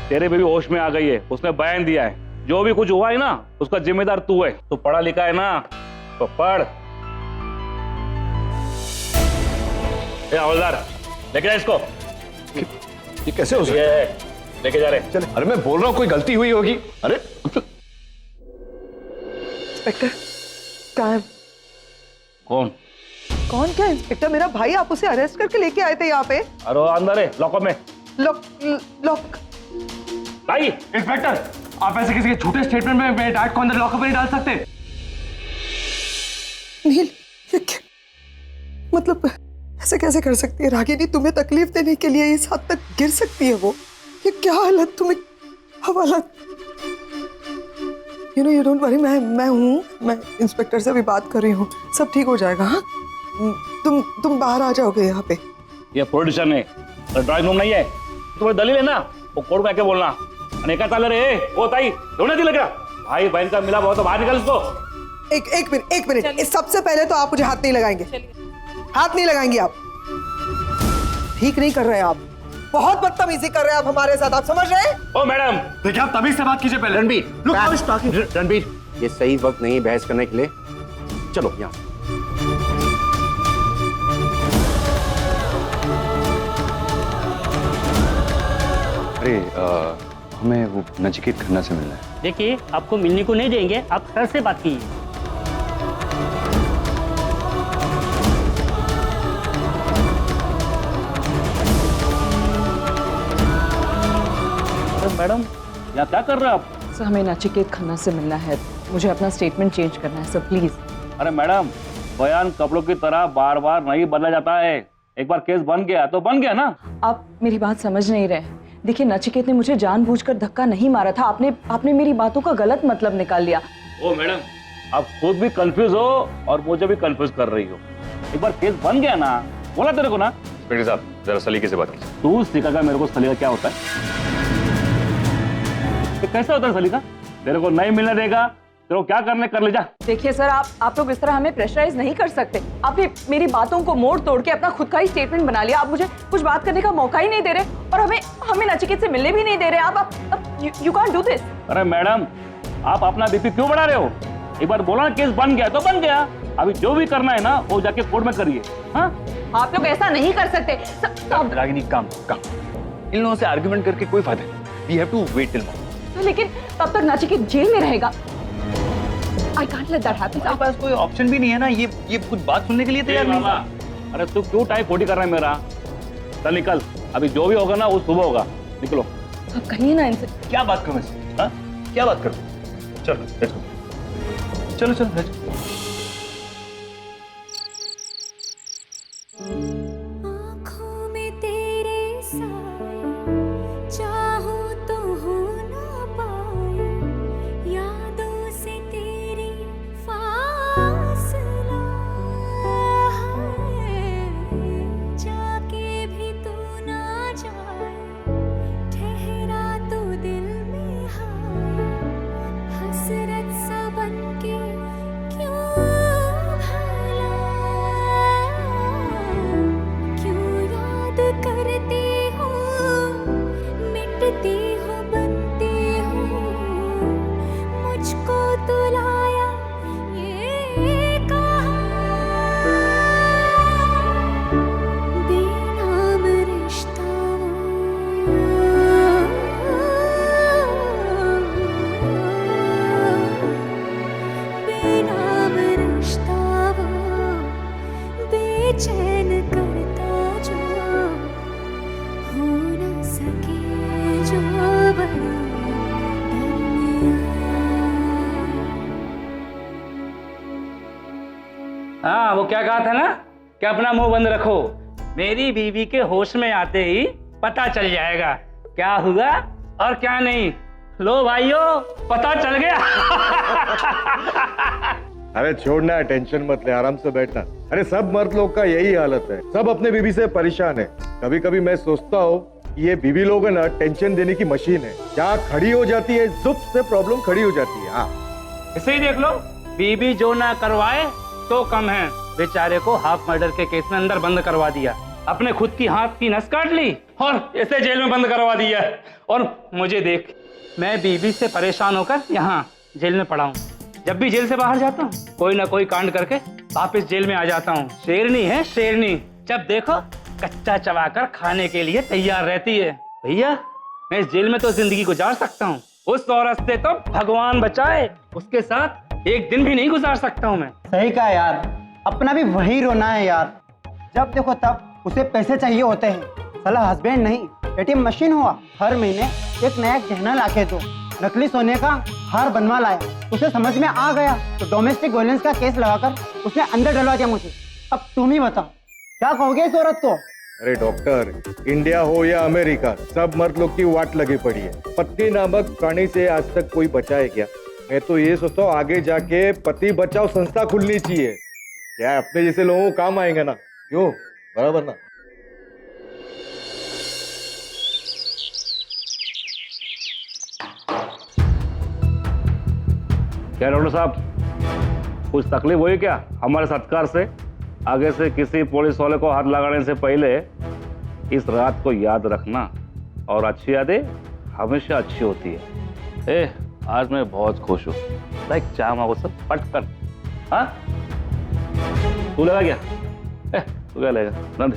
तेरे बेबी होश में आ गई है, उसने बयान दिया है, जो भी कुछ हुआ है ना उसका जिम्मेदार तू है। तू पढ़ा लिखा है ना, तो पढ़। हवलदार लेके जा इसको। ये कैसे हो सकता है? लेके जा रहे। चले। अरे मैं बोल रहा हूँ कोई गलती हुई होगी। अरे इंस्पेक्टर कहाँ है? कौन? कौन क्या इंस्पेक्टर? मेरा भाई, आप उसे अरेस्ट करके लेके आए थे यहाँ पे। अरे अंदर है, लॉकअप में। लॉक लॉक भाई इंस्पेक्टर, आप ऐसे किसी के झूठे स्टेटमेंट में मेरे डैड को अंदर लॉकअप में नहीं डाल सकते। नील, ये क्या? मतलब ऐसे कैसे कर सकती है रागिनी? तुम्हें तकलीफ देने के लिए इस हद तक गिर सकती है वो? ये क्या हालत तुम्हें हवाला। यू डोंट वरी, मैं हूँ, मैं इंस्पेक्टर से भी बात कर रही हूँ, सब ठीक हो जाएगा। हाँ, तुम बाहर आ जाओगे यहाँ पे। ये प्रोड्यूसर है, ड्राइंग रूम नहीं है। तुम्हें दलील है ना, वो कोर्ट में आके बोलना। अनेका चाल रहे वो ताई रोने लग रहा। भाई बहन का मिला बहुत, तो बाहर निकल इसको। एक मिनट, सबसे पहले तो आप मुझे हाथ नहीं लगाएंगे, हाथ नहीं लगाएंगे आप। ठीक नहीं कर रहे आप, बहुत बदतमीजी कर रहे हैं आप हमारे साथ, आप समझ रहे हैं? ओ मैडम, देखिए आप तमीज से बात कीजिए पहले। रणबीर, ये सही वक्त नहीं बहस करने के लिए। चलो यहाँ। अरे हमें वो नचिकेत खन्ना से मिलना है। देखिए, आपको मिलने को नहीं देंगे, आप सर से बात कीजिए। मैडम यहाँ क्या कर रहे हो आप? सर, हमें नचिकेत खन्ना से मिलना है, मुझे अपना स्टेटमेंट चेंज करना है सर, प्लीज। अरे मैडम, बयान कपड़ों की तरह बार बार नहीं बदला जाता है। एक बार केस बन गया तो बन गया ना। आप मेरी बात समझ नहीं रहे। देखिए, नचिकेत ने मुझे जानबूझकर धक्का नहीं मारा था, आपने मेरी बातों का गलत मतलब निकाल लिया। ओ मैडम, आप खुद भी कंफ्यूज हो और मुझे भी कंफ्यूज कर रही हो। एक बार केस बन गया ना, बोला तेरे को ना। इंस्पेक्टर साहब जरा सलीके से बात कीजिए। तू सिखाएगा मेरे को सलीका क्या होता है? तो कैसा होता है सलीका? तेरे को नहीं मिलने देगा, तेरे को क्या करने कर ले जा। देखिए सर, आप लोग इस तरह हमें प्रेशराइज नहीं कर सकते। आपने मेरी बातों को मोड़ तोड़ के अपना खुद का ही स्टेटमेंट बना लिया। आप मुझे कुछ बात करने का मौका ही नहीं दे रहे और हमें नचिकेत से मिलने भी नहीं दे रहे। आप यू कांट डू दिस। अरे मैडम, आप अपना बीपी क्यों बढ़ा रहे हो? एक बार बोला ना केस बन गया तो बन गया। अभी जो भी करना है ना वो जाके कोर्ट में करिए। हाँ, आप लोग ऐसा नहीं कर सकते। रागिनी काम। इन लोगों से आर्गुमेंट करके कोई फायदा नहीं। We have to wait till morning. लेकिन तब तक नचिकेत जेल में रहेगा। I can't let that happen. आपके पास कोई ऑप्शन भी नहीं है ना, ये कुछ बात सुनने के लिए तैयार नहीं। अरे तू क्यों टाइप खोटी कर रहा है मेरा? चल निकल, अभी जो भी होगा ना वो सुबह होगा। निकलो। आप कहिए ना इनसे। क्या बात करूं मैं? हाँ, क्या बात करूं? चलो लेट्स गो। चलो लेट्स गो। आँखों में तेरे साए, चाहूं तो हो ना पाए, यादों से तेरी फासला है, जाके भी तू ना जाए, ठहरा तो दिल में हाय, हसरत सा बनके क्यों भला, क्यों याद करते हो, मिटते हो, बनते हो, मुझको तो लाया ये कहाँ, बेनाम रिश्ता बेनाम रिश्ता बेचैन करता जो हो न सके जो बना हाँ, वो क्या कहा था ना कि अपना मुंह बंद रखो। मेरी बीवी के होश में आते ही पता चल जाएगा क्या हुआ और क्या नहीं। लो भाइयों, पता चल गया। अरे छोड़ना, टेंशन मत ले, आराम से बैठना। अरे सब मर्द लोग का यही हालत है, सब अपने बीवी से परेशान है। कभी कभी मैं सोचता हूँ ये बीवी लोग है ना, टेंशन देने की मशीन है। क्या खड़ी हो जाती है, जुप से प्रॉब्लम खड़ी हो जाती है। हाँ, इसे ही देख लो, बीबी जो ना करवाए तो कम है, बेचारे को हाफ मर्डर के केस में अंदर बंद करवा दिया। अपने खुद की हाथ की नस काट ली और इसे जेल में बंद करवा दिया। और मुझे देख, मैं बीवी से परेशान होकर यहाँ जेल में पड़ा हूँ। जब भी जेल से बाहर जाता हूँ कोई ना कोई कांड करके वापस जेल में आ जाता हूँ। शेरनी है शेरनी, जब देखो कच्चा चबाकर खाने के लिए तैयार रहती है। भैया मैं इस जेल में तो जिंदगी गुजार सकता हूँ, उस औरत से तो भगवान बचाए उसके साथ एक दिन भी नहीं गुजार सकता हूँ मैं। सही कहा यार, अपना भी वही रोना है यार। जब देखो तब उसे पैसे चाहिए होते हैं। साला हस्बैंड नहीं एटीएम मशीन हुआ, हर महीने एक नया गहना लाके दो। नकली सोने का हार बनवा लाया, उसे समझ में आ गया तो डोमेस्टिक वायलेंस का केस लगाकर उसने अंदर डलवा दिया मुझे। अब तुम ही बताओ क्या कहोगे इस औरत को? अरे डॉक्टर, इंडिया हो या अमेरिका, सब मर्द लोग की वाट लगी पड़ी है। पत्नी नामक प्राणी से आज तक कोई बचा है क्या? मैं तो ये सोचता हूँ आगे जाके पति बचाओ संस्था खुलनी चाहिए। क्या अपने जैसे लोगों को काम आएंगे ना? क्यों? बराबर ना? क्या डॉक्टर साहब, कुछ तकलीफ हुई क्या हमारे सत्कार से? आगे से किसी पुलिस वाले को हाथ लगाने से पहले इस रात को याद रखना, और अच्छी यादें हमेशा अच्छी होती है। आज मैं बहुत खुश हूँ। लाइक चाह मांगो सब पट कर। हाँ तू लगा क्या? तू क्या लेगा? नंद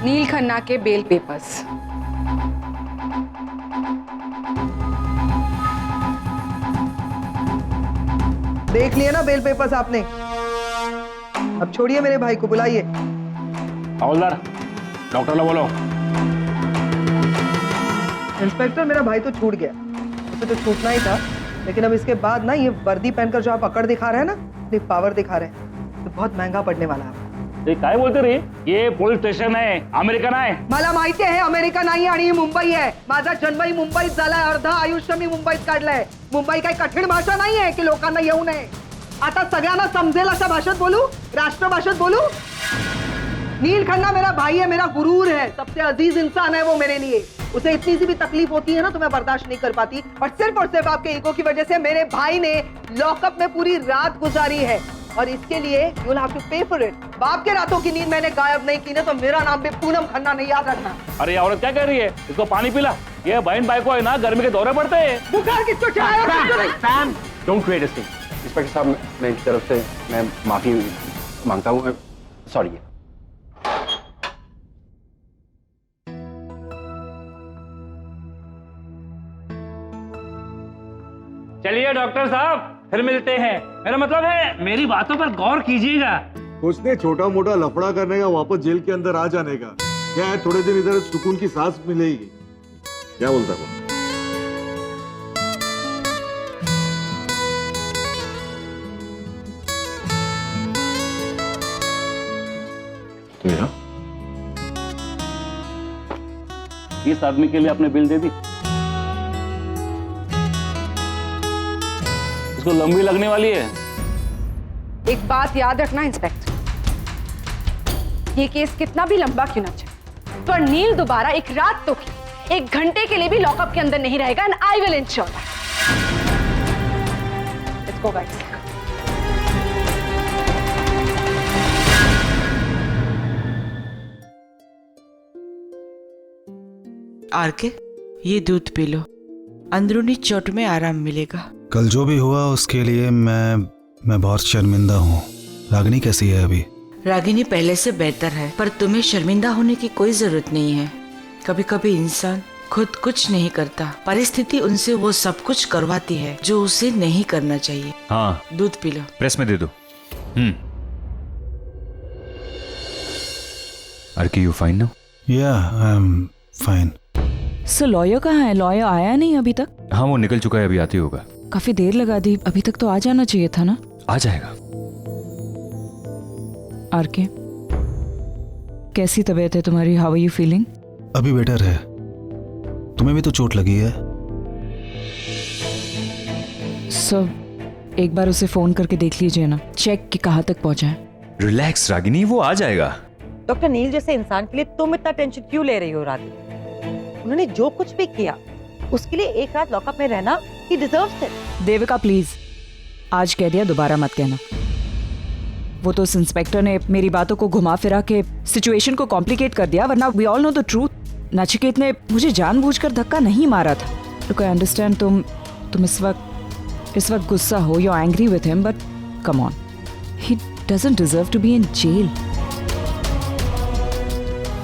नील खन्ना के बेल पेपर्स। देख लिए ना बेल पेपर्स आपने? अब छोड़िए मेरे भाई को, बुलाइए। हवलदार, डॉक्टर लो बोलो। इंस्पेक्टर, मेरा भाई तो छूट गया, उसे तो छूटना ही था, लेकिन अब इसके बाद ना ये वर्दी पहनकर जो आप अकड़ दिखा रहे हैं ना, पावर दिखा रहे हैं, तो बहुत महंगा पड़ने वाला है। ये काय बोलते रे? ये पोलीस स्टेशन आहे, अमेरिकन आहे। मला माहिती आहे अमेरिका नाही आणि ही मुंबई आहे। माझा जन्मही मुंबईत झालाय, अर्ध आयुष्य मी मुंबईत काढलंय। मुंबई काही कठीण भाषा नाही आहे की लोकांना येऊ नये। आता सगळ्यांना समजेल अशा भाषेत बोलू, राष्ट्र भाषेत बोलू? नील खन्ना मेरा भाई है, मेरा गुरूर है, सबसे अजीज इंसान है वो मेरे लिए। उसे इतनी सी भी तकलीफ होती है ना तो मैं बर्दाश्त नहीं कर पाती, और सिर्फ आपके ईगो की वजह से मेरे भाई ने लॉकअप में पूरी रात गुजारी है, और इसके लिए यू विल हैव टू पे फॉर इट। बाप के रातों की नींद मैंने गायब नहीं की ना तो मेरा नाम भी पूनम खन्ना नहीं, याद रखना। अरे औरत क्या कह रही है? इसको पानी पिला। ये बहन भाई को है ना गर्मी के दौरे पड़ते हैं। बुखार किसको चढ़ाया? Don't create this thing. Inspector साहब, मैं इनकी तरफ से मैं माफी मांगता हूँ। सॉरी। चलिए डॉक्टर साहब, फिर मिलते हैं। मेरा मतलब है मेरी बातों पर गौर कीजिएगा। कुछ नहीं, छोटा मोटा लफड़ा करने का, वापस जेल के अंदर आ जाने का। क्या है, थोड़े दिन इधर सुकून की सांस मिलेगी। क्या बोलता है? मेरा इस आदमी के लिए आपने बिल दे दी? इसको लंबी लगने वाली है। एक बात याद रखना इंस्पेक्टर, ये केस कितना भी लंबा क्यों ना चले, पर नील दोबारा एक रात तो की, एक घंटे के लिए भी लॉकअप के अंदर नहीं रहेगा, and I will ensure that. Let's go guys. आरके, ये दूध पी लो, अंदरूनी चोट में आराम मिलेगा। कल जो भी हुआ उसके लिए मैं बहुत शर्मिंदा हूँ। रागिनी कैसी है अभी? रागिनी पहले से बेहतर है, पर तुम्हें शर्मिंदा होने की कोई जरूरत नहीं है। कभी कभी इंसान खुद कुछ नहीं करता, परिस्थिति उनसे वो सब कुछ करवाती है जो उसे नहीं करना चाहिए। हाँ, दूध पी लो। प्रेस में दे दो। RK, you fine now? Yeah I am fine. So lawyer कहाँ है? लॉयर आया नहीं अभी तक? हाँ, वो निकल चुका है, अभी आते होगा। काफी देर लगा दी, अभी तक तो आ जाना चाहिए था ना। आ जाएगा। आरके, कैसी तबीयत है तुम्हारी? How are you feeling? अभी बेटर है। तुम्हें भी तो चोट लगी है। सो एक बार उसे फोन करके देख लीजिए ना, चेक कि कहाँ तक पहुंचा है। रिलैक्स रागिनी, वो आ जाएगा। डॉक्टर नील जैसे इंसान के लिए तुम इतना टेंशन क्यों ले रही हो रागिनी? उन्होंने जो कुछ भी किया उसके लिए एक रात लॉकअप में रहना ही डिजर्व्स इट। देविका प्लीज, आज कह दिया, दोबारा मत कहना। वो तो उस इंस्पेक्टर ने मेरी बातों को घुमा फिरा के सिचुएशन को कॉम्प्लिकेट कर दिया, वरना we all know the truth. Nachiket ने मुझे जानबूझकर धक्का नहीं मारा था। लुक आई अंडरस्टैंड तुम इस वक्त गुस्सा हो, you are angry with him, but come on, he doesn't deserve to be in jail.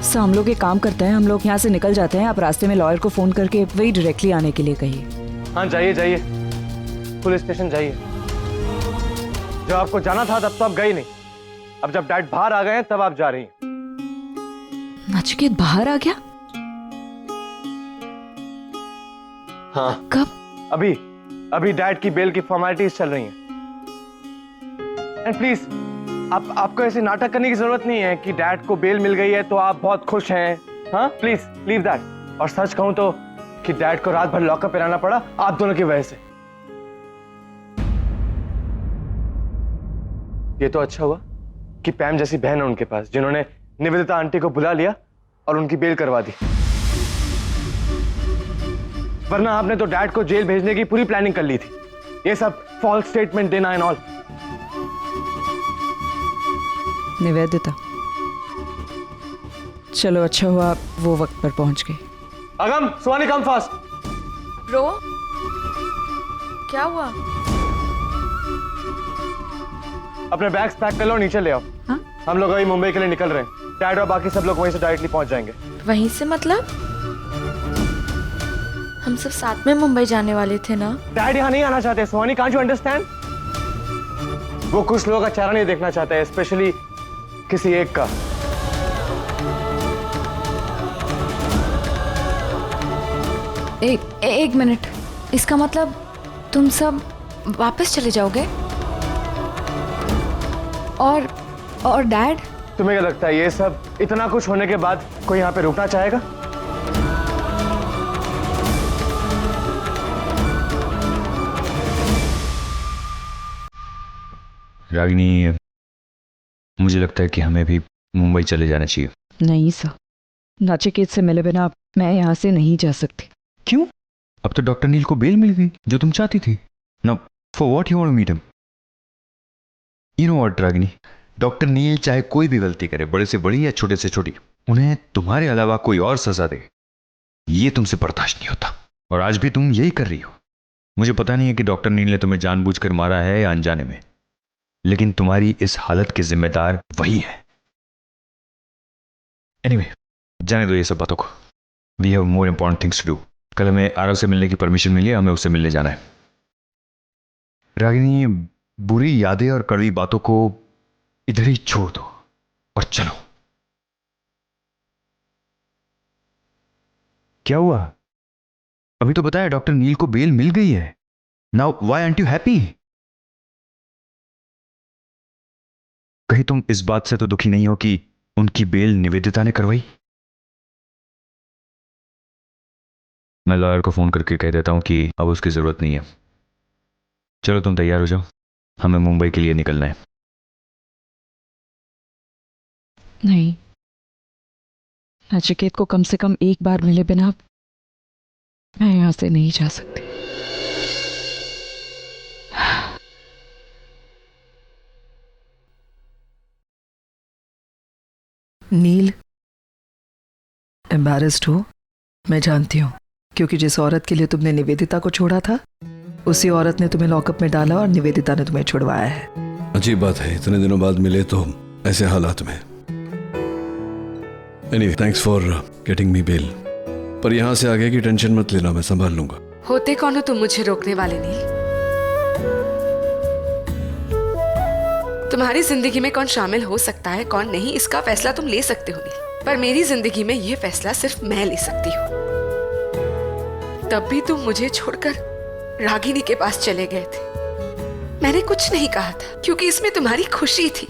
So हम लोग एक काम करते हैं, हम लोग यहाँ से निकल जाते हैं। आप रास्ते में लॉयर को फोन करके वही डायरेक्टली आने के लिए कहिए। हाँ जाइए जाइए, पुलिस स्टेशन जाइए। जब आपको जाना था तब तो आप गई नहीं, अब जब डैड बाहर आ गए हैं तब आप जा रही हैं। नचिकेत बाहर आ गया? हाँ कब? अभी डैड की बेल की फॉर्मेलिटीज चल रही हैं। एंड प्लीज आपको ऐसे नाटक करने की जरूरत नहीं है कि डैड को बेल मिल गई है तो आप बहुत खुश हैं। हाँ प्लीज लीव दैट। और सच कहूं तो कि डैड को रात भर लॉकअप पे रहना पड़ा आप दोनों की वजह से। ये तो अच्छा हुआ कि पैम जैसी बहन है उनके पास, जिन्होंने निवेदिता आंटी को बुला लिया और उनकी बेल करवा दी, वरना आपने तो डैड को जेल भेजने की पूरी प्लानिंग कर ली थी। ये सब फॉल्स स्टेटमेंट देना एंड ऑल। निवेदिता, चलो अच्छा हुआ वो वक्त पर पहुंच गई। अगम, सुहानी कम फास्ट। ब्रो, क्या हुआ? अपने बैग्स पैक कर लो, नीचे ले आओ। हाँ? हम लोग अभी मुंबई के लिए निकल रहे हैं। डैड और बाकी सब लोग वहीं से डायरेक्टली पहुंच जाएंगे। वहीं से मतलब? हम सब साथ में मुंबई जाने वाले थे ना? डैड यहाँ नहीं आना चाहते सुहानी, कांट यू अंडरस्टैंड? वो कुछ लोगों का चेहरा नहीं देखना चाहते हैं, स्पेशली किसी एक का। एक मिनट, इसका मतलब तुम सब वापस चले जाओगे? और डैड? तुम्हें क्या लगता है ये सब इतना कुछ होने के बाद कोई यहाँ पे रुकना चाहेगा? रागिनी, मुझे लगता है कि हमें भी मुंबई चले जाना चाहिए। नहीं सर, नचिकेत से मिले बिना मैं यहाँ से नहीं जा सकती। क्यों? अब तो डॉक्टर नील को बेल मिल गई जो तुम चाहती थी। Now for what you want to meet him? You know what Ragini, doctor Neel चाहे कोई भी गलती करे, बड़े से बड़ी या छोटे से छोटी, उन्हें तुम्हारे अलावा कोई और सजा दे, ये तुमसे बर्दाश्त नहीं होता। और आज भी तुम यही कर रही हो। मुझे पता नहीं है कि डॉक्टर नील ने तुम्हें जानबूझकर मारा है या अनजाने में, लेकिन तुम्हारी इस हालत के जिम्मेदार वही है। एनीवे, जाने दो ये सब बातों को। We have more important things to do. कल हमें आरव से मिलने की परमिशन मिली है, हमें उससे मिलने जाना है। रागिनी, बुरी यादें और कड़वी बातों को इधर ही छोड़ दो और चलो। क्या हुआ? अभी तो बताया डॉक्टर नील को बेल मिल गई है। Now why aren't you happy? कहीं तुम इस बात से तो दुखी नहीं हो कि उनकी बेल निवेदिता ने करवाई? मैं लॉयर को फोन करके कह देता हूं कि अब उसकी जरूरत नहीं है। चलो तुम तैयार हो जाओ, हमें मुंबई के लिए निकलना है। नहीं, नचिकेत को कम से कम एक बार मिले बिना मैं यहाँ से नहीं जा सकती। नील, एम्बैरेस्ड हो, मैं जानती हूँ, क्योंकि जिस औरत के लिए तुमने निवेदिता को छोड़ा था, उसी औरत ने तुम्हें लॉकअप में डाला और निवेदिता ने तुम्हें छुड़वाया है। अजीब बात है, इतने दिनों बाद मिले तो ऐसे हालात में। Anyway, thanks for getting me bail. पर यहाँ से आगे की टेंशन मत लेना, मैं संभाल लूंगा। होते कौन हो तुम मुझे रोकने वाले? नहीं, तुम्हारी जिंदगी में कौन शामिल हो सकता है कौन नहीं, इसका फैसला तुम ले सकते हो नील, पर मेरी जिंदगी में यह फैसला सिर्फ मैं ले सकती हूँ। तब भी तुम मुझे छोड़कर रागिनी के पास चले गए थे। मैंने कुछ नहीं कहा था क्योंकि इसमें तुम्हारी खुशी थी,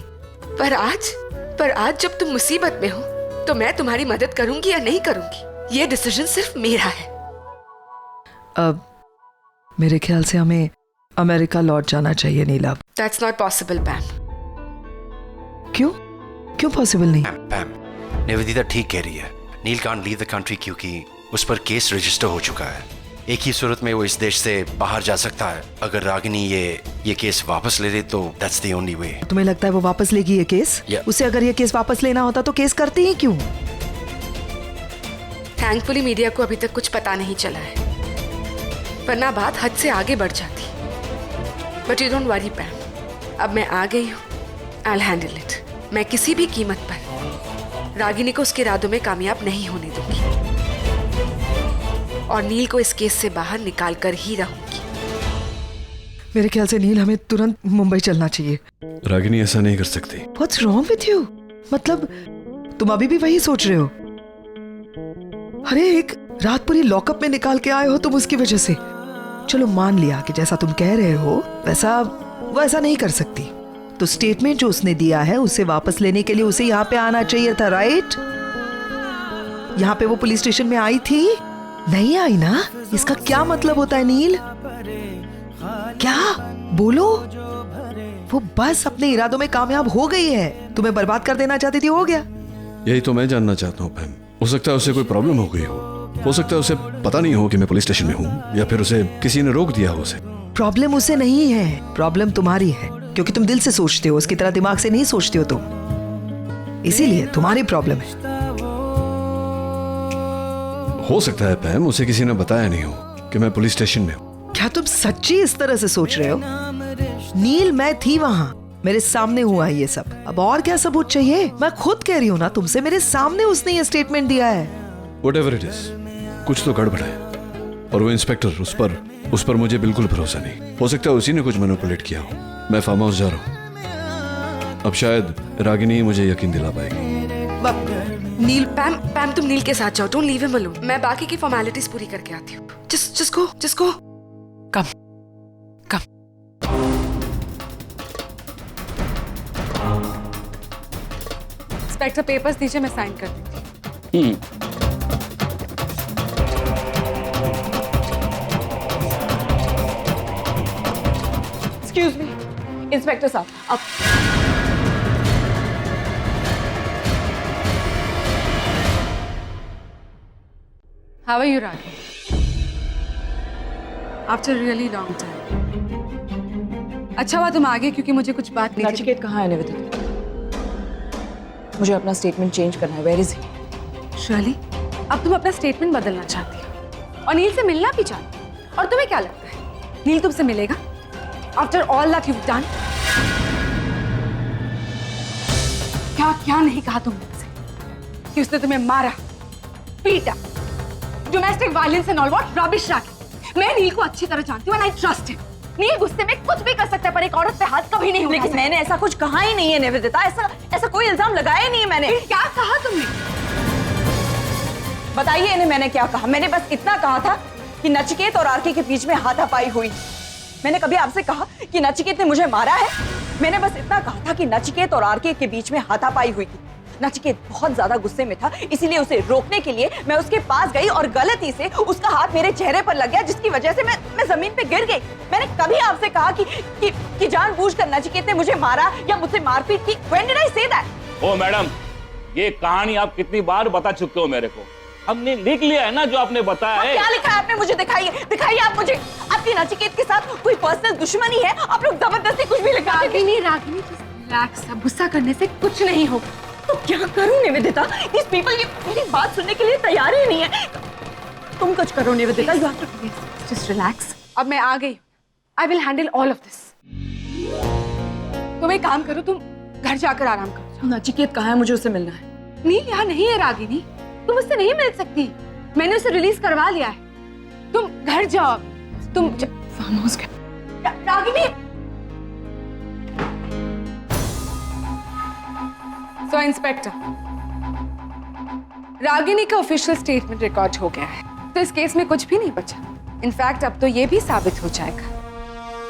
पर आज जब तुम मुसीबत में हो तो मैं तुम्हारी मदद करूंगी या नहीं करूंगी, ये डिसीजन सिर्फ मेरा है। अब मेरे ख्याल से हमें अमेरिका लौट जाना चाहिए नीला। That's not possible, पैम। क्यों क्यों पॉसिबल नहीं? मैम, निवेदिता ठीक कह रही है। नील कांट लीव द कंट्री क्योंकि उस पर केस रजिस्टर हो चुका है। एक ही सूरत में वो इस देश से बाहर जा सकता है। अगर रागिनी ये केस वापस ले ले तो दैट्स द ओनली वे। तुम्हें लगता है वो वापस लेगी ये केस? उसे अगर ये केस वापस लेना होता तो केस करती ही क्यों? थैंकफुली मीडिया को अभी तक कुछ पता नहीं चला है, वरना बात हद से आगे बढ़ जाती। बट यू डोंट वरी पैम, अब मैं आ गई हूँ। I will handle it. मैं किसी भी कीमत पर रागिनी को उसके इरादों में कामयाब नहीं होने दूंगी और नील को इस केस से बाहर निकाल कर ही रहूंगी। मेरे ख्याल से नील, हमें तुरंत मुंबई चलना चाहिए। रागिनी ऐसा नहीं कर सकती। What's wrong with you? मतलब तुम अभी भी वही सोच रहे हो? अरे एक रात पूरी लॉकअप में निकाल के आए हो तुम उसकी वजह से। चलो मान लिया कि जैसा तुम कह रहे हो वैसा वो ऐसा नहीं कर सकती, तो स्टेटमेंट जो उसने दिया है उसे वापस लेने के लिए उसे यहाँ पे आना चाहिए था, राइट? यहाँ पे वो पुलिस स्टेशन में आई थी, नहीं आई ना? इसका क्या मतलब होता है नील? क्या बोलो? वो बस अपने इरादों में कामयाब हो गई है। तुम्हें बर्बाद कर देना चाहती थी, हो गया। यही तो मैं जानना चाहता हूँ मैम। हो सकता है उसे कोई प्रॉब्लम हो गई हो सकता है उसे पता नहीं हो कि मैं पुलिस स्टेशन में हूँ, या फिर उसे किसी ने रोक दिया हो उसे। प्रॉब्लम उसे नहीं है, प्रॉब्लम तुम्हारी है, क्योंकि तुम दिल से सोचते हो, उसकी तरह दिमाग से नहीं सोचते हो तुम, इसीलिए तुम्हारी प्रॉब्लम है। हो सकता है पैम उसे किसी ने बताया नहीं हो कि मैं पुलिस स्टेशन में हूँ। क्या तुम सच्ची इस तरह से सोच रहे हो? नील, मैं थी वहाँ, मेरे सामने हुआ ये सब। अब और क्या सबूत चाहिए? मैं खुद कह रही हूँ ना तुमसे, मेरे सामने उसने ये स्टेटमेंट दिया है। Whatever it is, कुछ तो गड़बड़ है। और वो इंस्पेक्टर, उस पर मुझे बिल्कुल भरोसा नहीं। हो सकता है उसी ने कुछ मैनिपुलेट किया हो। मैं फार्म हाउस जा रहा हूँ। अब शायद रागिनी मुझे यकीन दिला पाएगी। नील, पैम तुम नील के साथ जाओ, डोंट लीव हिम अलोन। मैं बाकी की फॉर्मेलिटीज पूरी करके आती हूँ। just go। कम। इंस्पेक्टर पेपर्स दीजिए, मैं साइन कर देती हूँ। एक्सक्यूज मी इंस्पेक्टर साहब, अब How are you, Ragini? After a really long time. अच्छा हुआ तुम आ गए, क्योंकि मुझे कुछ बात नहीं। नचिकेत कहाँ है निवेदिता? मुझे अपना स्टेटमेंट चेंज करना है। Where is he? शर्ली, अब तुम अपना स्टेटमेंट बदलना चाहती हो और नील से मिलना भी चाहती हो, और तुम्हें क्या लगता है नील तुमसे मिलेगा? After all that you've done? क्या नहीं कहा तुमने उसे कि उसने तुम्हें मारा, पीटा, domestic violence and all what rubbish Rakhi. मैं नील को अच्छी तरह जानती हूँ and I trust him. Neel गुस्से में कुछ भी कर सकता है, पर एक औरत पे हाथ कभी नहीं उठा लेकिन सकता। मैंने ऐसा कुछ कहा ही नहीं है निवेदिता। ऐसा कोई इल्जाम लगाया ही नहीं है मैंने। क्या कहा तुमने? बताइए इन्हें मैंने क्या कहा। मैंने बस इतना कहा था कि नचिकेत और आरके के बीच में हाथापाई हुई। मैंने कभी आपसे कहा कि नचिकेत ने मुझे मारा है? मैंने बस इतना कहा था कि नचिकेत और आरके के बीच में हाथापाई हुई थी। नचिकेत बहुत ज्यादा गुस्से में था, इसीलिए उसे रोकने के लिए मैं उसके पास गई और गलती से उसका हाथ मेरे चेहरे पर लग गया, जिसकी वजह से मैं जमीन पे गिर गई। मैंने कभी आपसे कहा कि जानबूझकर नचिकेत ने मुझे मारा या मुझसे मारपीट की? When did I say that? Oh madam, ये कहानी आप कितनी बार बता चुके हो मेरे को। हमने लिख लिया है ना जो आपने बताया है। क्या लिखा है आपने? मुझे दिखाइए आप मुझे। आपकी नचिकेत के साथ कोई पर्सनल दुश्मनी है? आप लोग जबरदस्ती कुछ भी लिखा। रागिनी, रिलैक्स, अब गुस्सा करने से कुछ नहीं होगा। तो क्या करूं निवेदिता? These people ये मेरी बात सुनने के लिए तैयार ही नहीं है। तुम कुछ करो निवेदिता। Just relax. अब मैं आ गई। I will handle all of this. तुम एक काम करो, तुम घर जाकर आराम करो। नचिकेत कहाँ है? मुझे उससे मिलना है। नील यहाँ नहीं है रागिनी, तुम उससे नहीं मिल सकती। मैंने उसे रिलीज करवा लिया है। तुम घर जाओ। तुम फार्म हाउस गए। रागिनी। सो इंस्पेक्टर, रागिनी का ऑफिशियल स्टेटमेंट रिकॉर्ड हो गया है, तो इस केस में कुछ भी नहीं बचा। इनफैक्ट अब तो ये भी साबित हो जाएगा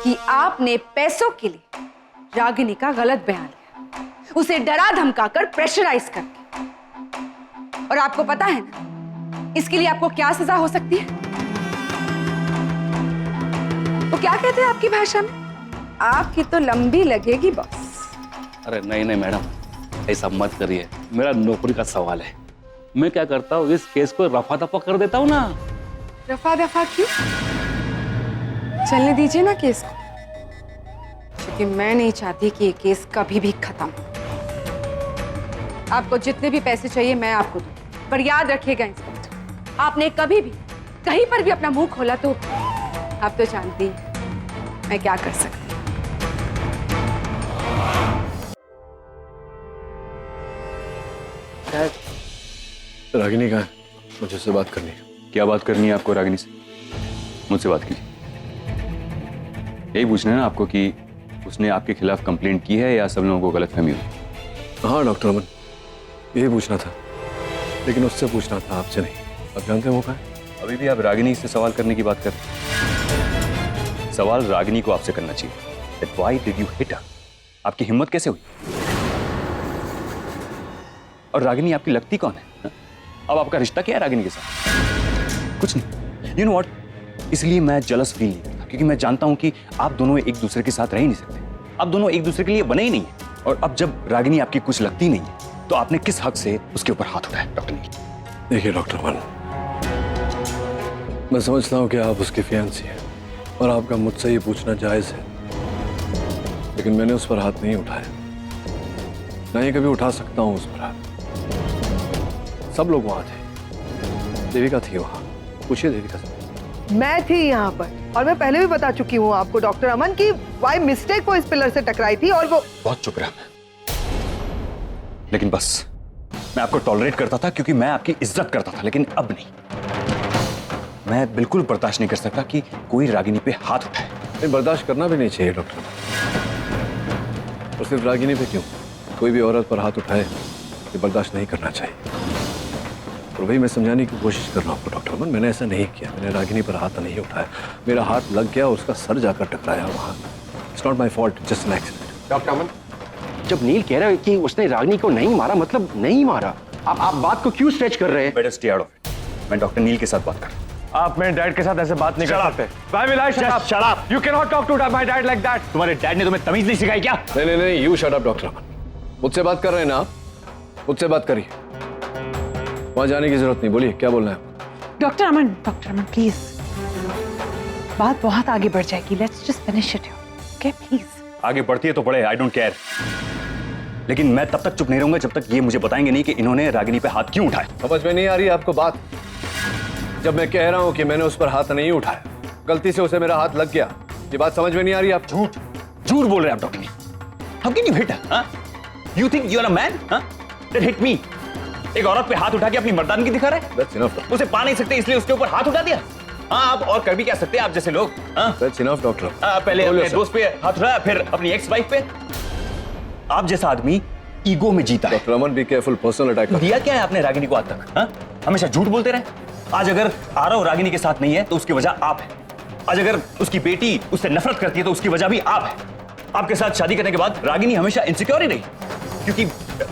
कि आपने पैसों के लिए रागिनी का गलत बयान लिया, उसे डरा धमकाकर प्रेशराइज करके। और आपको पता है ना इसके लिए आपको क्या सजा हो सकती है? वो क्या कहते हैं आपकी भाषा में? आपकी तो लंबी लगेगी बॉस। अरे नहीं मैडम, ऐसा मत करिए, मेरा नौकरी का सवाल है। मैं क्या करता हूँ, इस केस को रफा दफा कर देता हूँ ना। रफा दफा क्यों? चलने दीजिए ना केस को, क्योंकि मैं नहीं चाहती कि ये केस कभी भी खत्म हो। आपको जितने भी पैसे चाहिए मैं आपको दूँ, पर याद रखिएगा इंस्पेक्टर, आपने कभी भी कहीं पर भी अपना मुंह खोला तो आप तो जानती हैं मैं क्या कर सकती हूँ। रागिनी कहाँ है? मुझे उससे बात करनी है। क्या बात करनी है आपको रागिनी से? मुझसे बात कीजिए। यही पूछना है ना आपको कि उसने आपके खिलाफ कंप्लेंट की है या सब लोगों को गलतफहमी हुई? हाँ डॉक्टर अमन, यही पूछना था, लेकिन उससे पूछना था, आपसे नहीं। आप जानते हैं वो कहाँ है? अभी भी आप रागिनी से सवाल करने की बात कर रहे हैं। सवाल रागिनी को आपसे करना चाहिए। That why did you hit her? आपकी हिम्मत कैसे हुई? और रागिनी आपकी लगती कौन है? हा? अब आपका रिश्ता क्या है रागिनी के साथ? कुछ नहीं। You know what? इसलिए मैं जलस फील नहीं करता, क्योंकि मैं जानता हूं कि आप दोनों एक दूसरे के साथ रह ही नहीं सकते। आप दोनों एक दूसरे के लिए बने ही नहीं है। और अब जब रागिनी आपकी कुछ लगती नहीं है, तो आपने किस हक से उसके ऊपर हाथ उठाया डॉक्टर नील? देखिए डॉक्टर अमन, मैं समझता हूँ कि आप उसकी फियांसी हैं और आपका मुझसे ये पूछना जायज़ है, लेकिन मैंने उस पर हाथ नहीं उठाया, ना ही कभी उठा सकता हूँ उस पर हाथ। सब लोग वहाँ थे, देविका थी वहाँ, पूछिए देविका से। मैं थी यहाँ पर और मैं पहले भी बता चुकी हूँ आपको डॉक्टर अमन की बाय मिस्टेक वो इस पिलर से टकराई थी और वो। बहुत चुप रहा मैं, लेकिन बस मैं आपको टॉलरेट करता था क्योंकि मैं आपकी इज्जत करता था, लेकिन अब नहीं। मैं बिल्कुल बर्दाश्त नहीं कर सकता कि कोई रागिनी पे हाथ उठाए। नहीं, बर्दाश्त करना भी नहीं चाहिए डॉक्टर। और सिर्फ रागिनी पे क्यों, कोई भी औरत पर हाथ उठाए ये बर्दाश्त नहीं करना चाहिए। और वही मैं समझाने की कोशिश कर रहा हूँ आपको डॉक्टर अमन, मैंने ऐसा नहीं किया, मैंने रागिनी पर हाथ नहीं उठाया, मेरा हाथ लग गया, उसका सर जाकर टकराया वहाँ। It's not my fault, just an accident. Doctor Aman, जब नील कह रहा है कि उसने रागिनी को नहीं मारा, मतलब नहीं मारा, आप बात को क्यों स्ट्रेच कर रहे हैं? Better stay out of it. मैं डॉक्टर नील के साथ बात कर रहा हूं। आप मेरे डैड के साथ ऐसे बात नहीं कर सकते। Why will I shut up? Shut up. You cannot talk to my dad like that. तुम्हारे डैड ने तुम्हें तमीज नहीं सिखाई क्या? नहीं नहीं नहीं, यू शट अप डॉक्टर अमन। मुझसे बात कर रहे हैं ना आप, मुझसे बात करिए, वहां जाने की जरूरत नहीं। बोलिए क्या बोलना है आपको? डॉक्टर अमन प्लीज, बात बहुत आगे बढ़ जाएगी। Let's just finish it, okay please. आगे बढ़ती है तो बढ़े, आई डोंट केयर, लेकिन मैं तब तक चुप नहीं रहूंगा जब तक ये मुझे बताएंगे नहीं कि इन्होंने रागिनी पे हाथ क्यों उठाया। समझ में नहीं आ रही आपको बात? जब मैं कह रहा हूं कि मैंने उस पर हाथ नहीं उठाया, गलती से उसे मेरा हाथ लग गया, ये बात समझ में नहीं आ रही? आप झूठ बोल रहे हैं आप doctor Neel. How can you hit her? You think you are a man that hit me? एक औरत पे हाथ उठा के अपनी मर्दानगी दिखा रहे? That's enough. उसे पा नहीं सकते इसलिए उसके ऊपर हाथ उठा दिया? हाँ, आप और कर भी क्या सकते हैं आप जैसे लोग? That's enough, doctor. पहले अपने दोस्त पे हाथ उठाया, फिर अपनी एक्स वाइफ पे। आप जैसा आदमी ईगो में जीता है। Doctor Aman, be careful, personal attack. दिया क्या है आपने रागिनी को आज तक? हमेशा झूठ बोलते रहे। आज अगर आरव रागिनी के साथ नहीं है तो उसकी वजह आप है। आज अगर उसकी बेटी उससे नफरत करती है तो उसकी वजह भी आप है। आपके साथ शादी करने के बाद रागिनी हमेशा इनसिक्योर ही रही, क्योंकि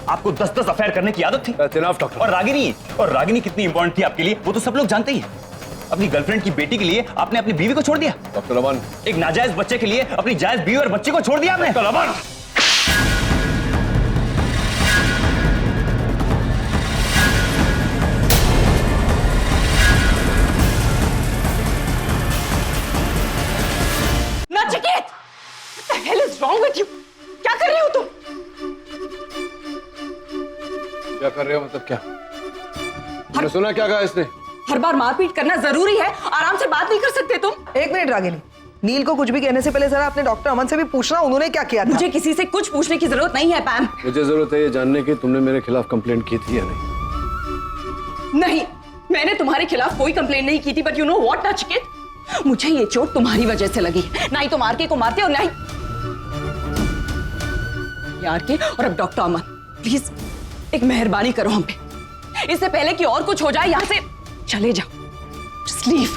आपको 10-10 अफेयर करने की आदत थी। और रागिनी कितनी इंपॉर्टेंट थी आपके लिए वो तो सब लोग जानते ही हैं। अपनी गर्लफ्रेंड की बेटी के लिए आपने अपनी बीवी को छोड़ दिया। डॉक्टर अमन, एक नाजायज बच्चे के लिए अपनी जायज बीवी और बच्चे को छोड़ दिया आपने। Doctor Aman, Nachiket, what the hell is wrong with you? क्या कर रहे हो तुम? क्या कर रहे हो मतलब क्या? मैंने सुना क्या कहा इसने? हर बार मारपीट करना जरूरी है? आराम से बात नहीं कर सकते तुम? एक मिनट रागिनी, नील को कुछ भी कहने से पहले जरा अपने डॉक्टर अमन से भी पूछना उन्होंने क्या किया था। मुझे किसी से कुछ पूछने की जरूरत नहीं है पैम। मुझे जरूरत है ये जानने की तुमने मेरे खिलाफ कंप्लेंट की थी या नहीं। नहीं, मैंने तुम्हारे खिलाफ कोई कंप्लेंट नहीं की थी, but you know what Nachiket, मुझे ये चोट तुम्हारी वजह से लगी। ना ही तुम आरके को मारते और ना ही आरके। और अब डॉक्टर अमन प्लीज एक मेहरबानी करो हम पे, इससे पहले कि और कुछ हो जाए। यहां से चले जाओ, जस्ट लीव।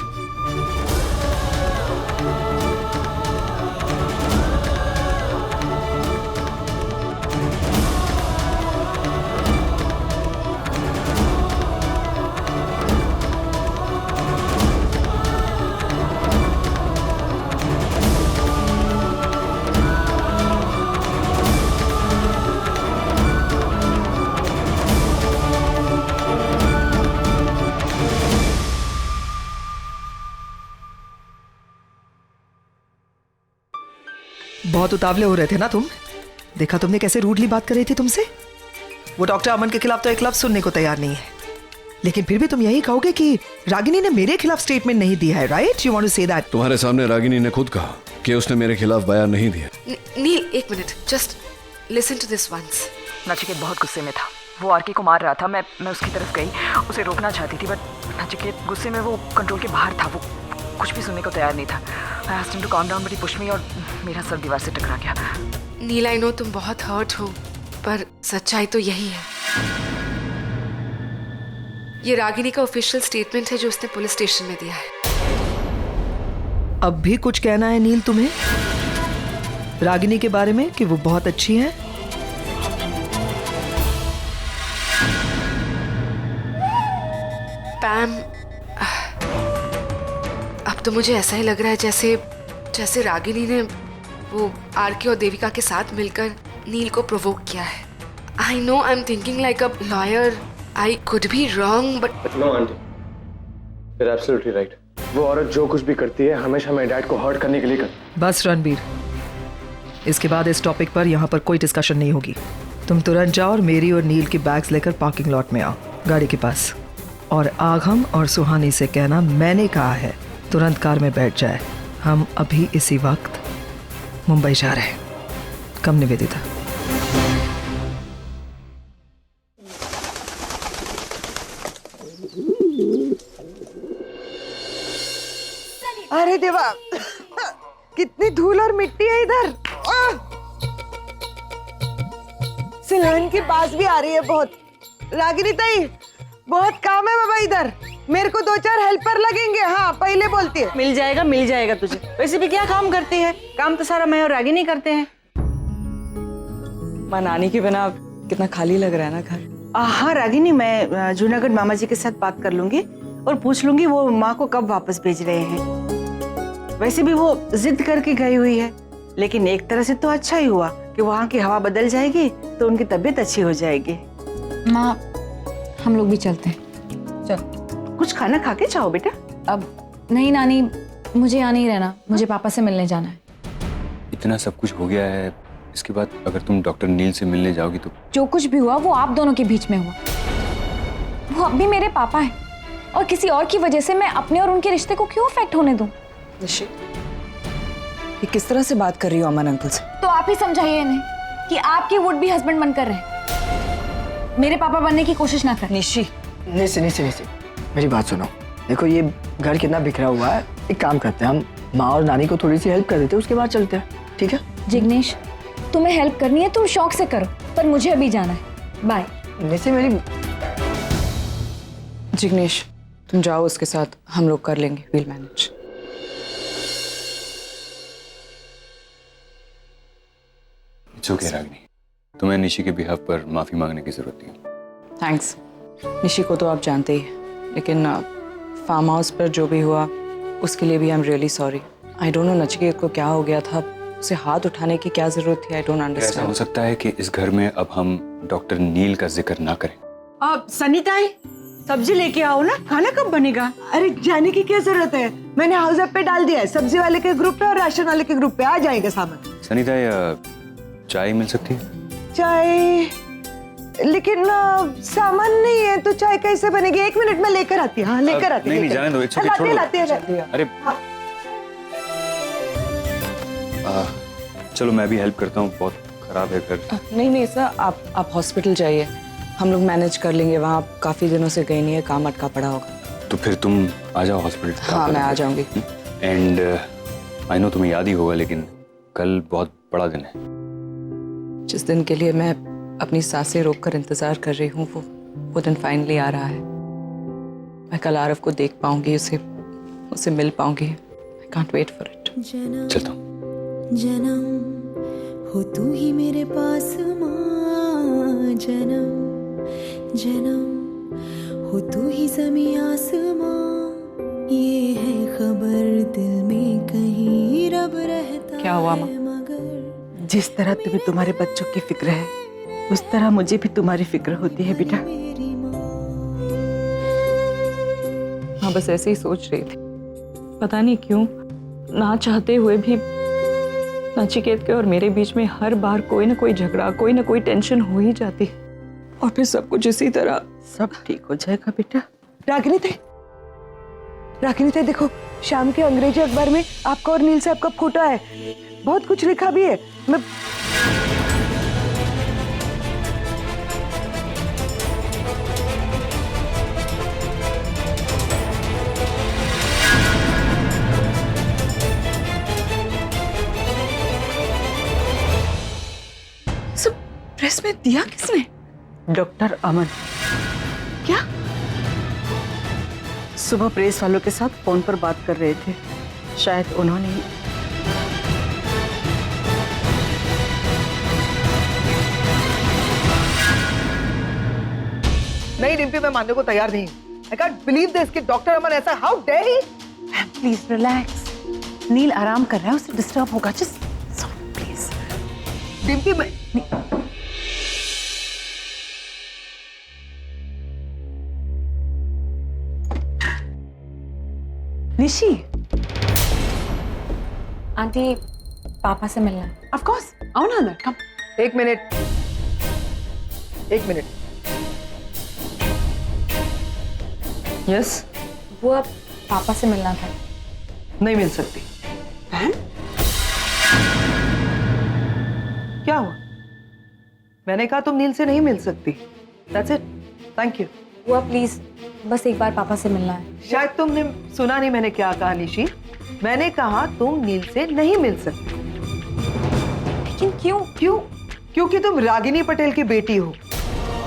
बहुत उतावले हो रहे थे ना तुम? देखा तुमने कैसे रूडली बात कर रही थी तुमसे? वो डॉक्टर अमन के खिलाफ तो एक लफ्ज सुनने को तैयार नहीं है, लेकिन फिर भी तुम यही कहोगे कि रागिनी ने मेरे खिलाफ स्टेटमेंट नहीं दिया है, right? You want to say that? तुम्हारे सामने रागिनी ने खुद कहा कि उसने मेरे खिलाफ बयान नहीं दिया। नील, एक minute, just listen to this once. Nachiket बहुत गुस्से में था, वो आरके को मार रहा था। मैं उसकी तरफ गई, उसे रोकना चाहती थी, बट नचिकेत गुस्से में वो कंट्रोल के बाहर था। वो कुछ भी सुनने को तैयार नहीं था। I asked him to calm down but he pushed me और मेरा सर दीवार से टकरा गया। नील, आई नो तुम बहुत हर्ट हो, पर सच्चाई तो यही है। ये रागिनी का ऑफिशियल स्टेटमेंट है जो उसने पुलिस स्टेशन में दिया है। अब भी कुछ कहना है नील तुम्हें रागिनी के बारे में कि वो बहुत अच्छी है? पैम, अब तो मुझे ऐसा ही लग रहा है जैसे रागिनी ने वो आरके और देविका के साथ मिलकर नील को प्रोवोक किया है। I know I am thinking like a lawyer, I could be wrong but no aunty, you're absolutely right. वो औरत जो कुछ भी करती है हमेशा मेरे डैड को हर्ट करने के लिए करती। बस रणबीर, इसके बाद इस टॉपिक पर यहाँ पर कोई डिस्कशन नहीं होगी। तुम तुरंत जाओ और मेरी और नील की बैग्स लेकर पार्किंग लॉट में आओ, गाड़ी के पास। और आगम और सुहानी से कहना मैंने कहा है तुरंत कार में बैठ जाए। हम अभी इसी वक्त मुंबई जा रहे हैं। कम निवेदिता। अरे देवा, कितनी धूल और मिट्टी है इधर। सिलहन की बास भी आ रही है बहुत। रागिनी ताई, बहुत काम है बाबा इधर। मेरे को 2-4 हेल्पर लगेंगे। हाँ, पहले बोलती है। मिल जाएगा तुझे। वैसे भी क्या काम करती है? काम तो सारा मैं और रागिनी करते हैं। माँ, नानी के बिना कितना खाली लग रहा है ना घर। हाँ रागिनी, मैं जूनागढ़ मामा जी के साथ बात कर लूंगी और पूछ लूंगी वो माँ को कब वापस भेज रहे हैं। वैसे भी वो जिद करके गई हुई है, लेकिन एक तरह से तो अच्छा ही हुआ कि वहाँ की हवा बदल जाएगी तो उनकी तबीयत अच्छी हो जाएगी। माँ, हम लोग भी चलते हैं। चल, कुछ खाना खा के जाओ बेटा। अब नहीं नानी, मुझे यहाँ नहीं रहना, मुझे पापा से मिलने जाना है। इतना सब कुछ हो गया है, इसके बाद अगर तुम डॉक्टर नील से मिलने जाओगी तो? जो कुछ भी हुआ वो आप दोनों के बीच में हुआ। वो अब भी मेरे पापा हैं और किसी और की वजह से मैं अपने और उनके रिश्ते को क्यों अफेक्ट होने दूं? निशी, ये किस तरह से बात कर रही हो अमन अंकल से? तो आप ही समझाइए इन्हें कि आपके वुड भी हस्बैंड बनकर रहे, मेरे पापा बनने की कोशिश ना करें। निशी, मेरी बात सुनो। देखो, ये घर कितना बिखरा हुआ है। एक काम करते हैं, हम माँ और नानी को थोड़ी सी हेल्प कर देते हैं, उसके बाद चलते हैं, ठीक है? जिग्नेश, तुम्हें हेल्प करनी है तुम शौक से करो, पर मुझे अभी जाना है। बाय। निशी, मेरी जिग्नेश, तुम जाओ उसके साथ, हम लोग कर लेंगे, will manage. It's okay Ragini, तुम्हें निशी के बिहाफ पर माफी मांगने की जरूरत नहीं। थैंक्स। निशी को तो आप जानते ही, लेकिन फार्म हाउस पर जो भी हुआ उसके लिए भी I am really sorry. I don't know Nachiket को क्या हो गया था, उसे हाथ उठाने की क्या जरूरत थी। I don't understand. ऐसा हो सकता है कि इस घर में अब हम डॉक्टर नील का जिक्र ना करें। अब सनीता, सब्जी लेके आओ ना, खाना कब बनेगा? अरे जाने की क्या जरूरत है, मैंने हाउस ऐप पे डाल दिया है। सब्जी वाले के ग्रुप पे और राशन वाले के ग्रुप पे आ जाएगा सामान। सनीता, चाय मिल सकती है? चाय, लेकिन सामान नहीं है तो चाय कैसे बनेगी? 1 मिनट में लेकर आती हूँ। हाँ, लेकर आती हूँ। नहीं, जाने दो, it's okay, छोड़ दो। अरे चलो मैं भी हेल्प करता हूँ, बहुत खराब है घर। नहीं सर, आप हॉस्पिटल जाइए, हम लोग मैनेज कर लेंगे। वहाँ काफी दिनों से गई नहीं है, काम अटका पड़ा होगा। तो फिर तुम आ जाओ हॉस्पिटल। हाँ, मैं आ जाऊंगी। एंड आई नो तुम्हें याद ही होगा, लेकिन कल बहुत बड़ा दिन है। जिस दिन के लिए मैं अपनी सांसें रोककर इंतजार कर रही हूँ, वो दिन फाइनली आ रहा है। मैं कल आरव को देख पाऊंगी, उसे मिल पाऊंगी। I can't wait for it. चलता हूँ। जन्म हो तू ही मेरे पास माँ, जन्म हो तू ही ज़मीं आसमां। ये है खबर दिल में कहीं रब रहता। क्या हुआ माँ? जिस तरह तुम्हें तुम्हारे बच्चों की फिक्र है, उस तरह मुझे भी तुम्हारी फिक्र होती है बेटा। हाँ, बस ऐसे ही सोच रही थी। पता नहीं क्यों, ना चाहते हुए भी नचिकेत के और मेरे बीच में हर बार कोई ना कोई झगड़ा, कोई ना कोई टेंशन हो ही जाती है और फिर सब कुछ इसी तरह। सब ठीक हो जाएगा बेटा। रागिनी देखो, शाम के अंग्रेजी अखबार में आपका और नील साहब का फोटो है, बहुत कुछ लिखा भी है। मैं सब प्रेस में दिया किसने? डॉक्टर अमन। क्या? सुबह प्रेस वालों के साथ फोन पर बात कर रहे थे, शायद उन्होंने ही। नहीं डिम्पी, मैं मानने को तैयार नहीं। I can't believe this कि डॉक्टर अमन ऐसा, how dare he? Please relax, Neel आराम कर रहा है, उसे डिस्टर्ब होगा। Just please. डिम्पी मैं निशी। आंटी, पापा से मिलना है। ऑफ कोर्स, आओ ना अंदर, कम। एक मिनट। यस, वो अब पापा से मिलना था। नहीं मिल सकती। बहन, क्या हुआ? मैंने कहा तुम नील से नहीं मिल सकती। That's it. Thank you. वो प्लीज बस एक बार पापा से मिलना है। शायद तुमने सुना नहीं मैंने क्या कहा निशी। मैंने कहा तुम नील से नहीं मिल सकती। लेकिन क्यों? क्योंकि तुम रागिनी पटेल की बेटी हो